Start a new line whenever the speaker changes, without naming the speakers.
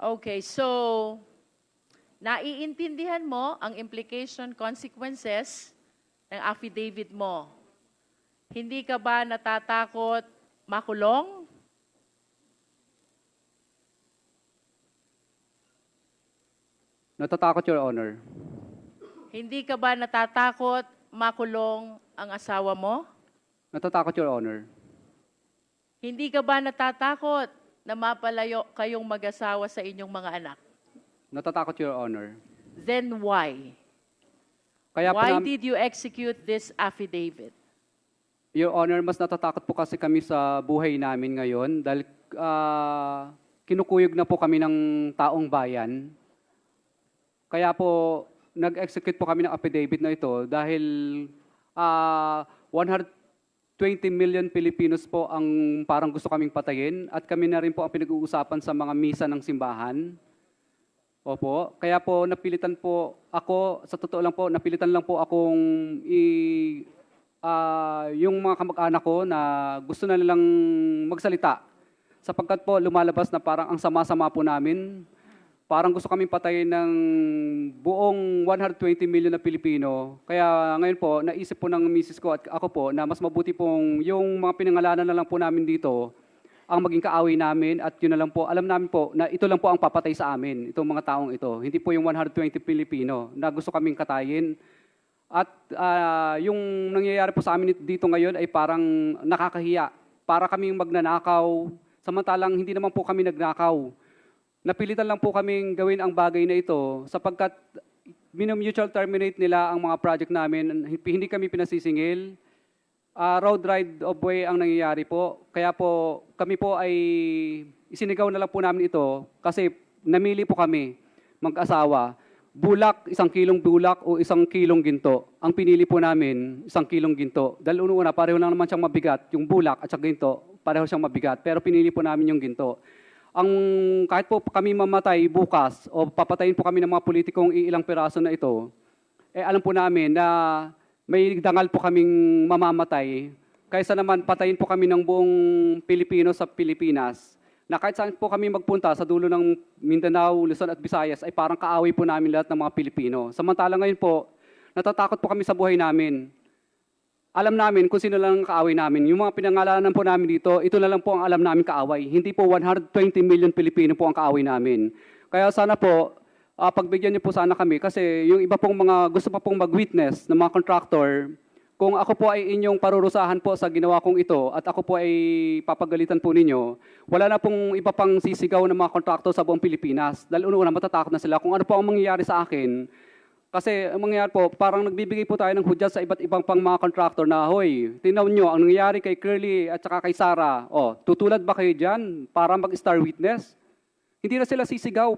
Okay, so naiintindihan mo ang implication consequences ng affidavit mo. Hindi ka ba natatakot makulong?
Natatakot, Your Honor.
Hindi ka ba natatakot makulong ang asawa mo?
Natatakot, Your Honor.
Hindi ka ba natatakot na mapalayo kayong mag-asawa sa inyong mga anak?
Natatakot, Your Honor.
Then why?
Kaya po
Why
nam-
did you execute this affidavit?
Your Honor, mas natatakot po kasi kami sa buhay namin ngayon dahil kinukuyog na po kami ng taong bayan. Kaya po, nag-execute po kami ng affidavit na ito dahil 120 million Filipinos po ang parang gusto kaming patayin at kami na rin po ang pinag-uusapan sa mga misa ng simbahan. Opo, kaya po napilitan po ako, sa totoo lang po, napilitan lang po akong yung mga kamag-anak ko na gusto na nilang magsalita. Sapagkat po lumalabas na parang ang sama-sama po namin. Parang gusto kaming patayin ng buong 120 million na Pilipino. Kaya ngayon po, naisip po ng misis ko at ako po na mas mabuti pong yung mga pinangalanan na lang po namin dito ang maging kaaway namin at yun na lang po, alam namin po na ito lang po ang papatay sa amin, itong mga taong ito. Hindi po yung 120 Pilipino na gusto kaming katayin. At yung nangyayari po sa amin dito ngayon ay parang nakakahiya. Para kaming magnanakaw, samantalang hindi naman po kami nagnakaw. Napilitan lang po kaming gawin ang bagay na ito sapagkat mutual terminate nila ang mga project namin. Hindi kami pinasisingil. Road ride of way ang nangyayari po. Kaya po kami po ay isinigaw na lang po namin ito kasi namili po kami mag-asawa. Bulak, 1 kilong bulak o 1 kilong ginto. Ang pinili po namin, 1 kilong ginto. Dahil una, pareho lang naman siyang mabigat. Yung bulak at saka ginto, pareho siyang mabigat. Pero pinili po namin yung ginto. Kahit po kami mamatay bukas o papatayin po kami ng mga politikong ilang piraso na ito, alam po namin na may dangal po kaming mamamatay. Kaysa naman patayin po kami ng buong Pilipino sa Pilipinas, na kahit saan po kami magpunta sa dulo ng Mindanao, Luzon at Visayas, ay parang kaaway po namin lahat ng mga Pilipino. Samantala ngayon po, natatakot po kami sa buhay namin. Alam namin kung sino lang ang kaaway namin. Yung mga pinangalanan po namin dito, ito na lang po ang alam namin kaaway. Hindi po 120 million Pilipino po ang kaaway namin. Kaya sana po, pagbigyan niyo po sana kami kasi yung iba pong mga gusto pa pong mag-witness ng mga contractor, kung ako po ay inyong parurusahan po sa ginawa kong ito at ako po ay papagalitan po ninyo, wala na pong iba pang sisigaw ng mga contractor sa buong Pilipinas. Dahil una matatakot na sila kung ano po ang mangyayari sa akin. Kasi ang mangyayari po, parang nagbibigay po tayo ng hudyat sa iba't ibang pang mga contractor na, hoy, tingnan nyo, ang nangyayari kay Curly at saka kay Sarah, tutulad ba kayo dyan para mag-star witness? Hindi na sila sisigaw.